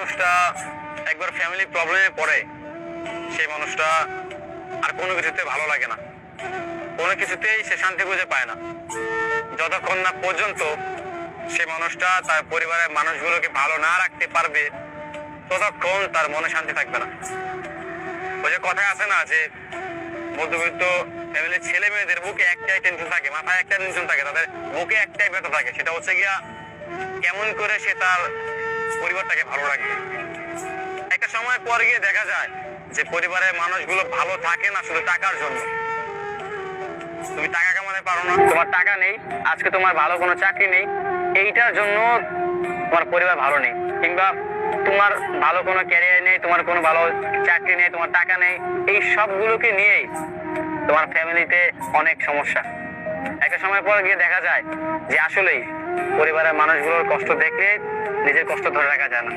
মানুষটা একবার ফ্যামিলি প্রবলেমে পড়ে, সেই মানুষটা আর কোনো কিছুতে ভালো লাগে না, কোনো কিছুতেই সে শান্তি খুঁজে পায় না। যতক্ষণ না পর্যন্ত সে মানুষটা তার পরিবারের মানুষগুলোকে ভালো না রাখতে পারবে, ততক্ষণ তার মনে শান্তি থাকবে না। ওই যে কথায় আছে না যে মধ্যবিত্ত ফ্যামিলির ছেলে মেয়েদের বুকে একটাই টেনশন থাকে, মাথায় একটা টেনশন থাকে, তাদের বুকে একটাই ব্যথা থাকে, সেটা হচ্ছে গিয়া কেমন করে সে তার পরিবারটাকে ভালো রাখবে। একটা সময় পর গিয়ে দেখা যায় যে পরিবারের মানুষগুলো ভালো থাকে না শুধু টাকার জন্য। তুমি টাকা কামাতে পারো না, তোমার টাকা নেই, আজকে তোমার ভালো কোনো চাকরি নেই, এইটার জন্য তোমার পরিবার ভালো নেই, কিংবা তোমার ভালো কোনো ক্যারিয়ার নেই, তোমার কোনো ভালো চাকরি নেই, তোমার টাকা নেই, এই সবগুলোকে নিয়েই তোমার ফ্যামিলিতে অনেক সমস্যা। একটা সময় পর গিয়ে দেখা যায় যে আসলেই পরিবারের মানুষগুলোর কষ্ট দেখে নিজের কষ্ট ধরে রাখা যায় না।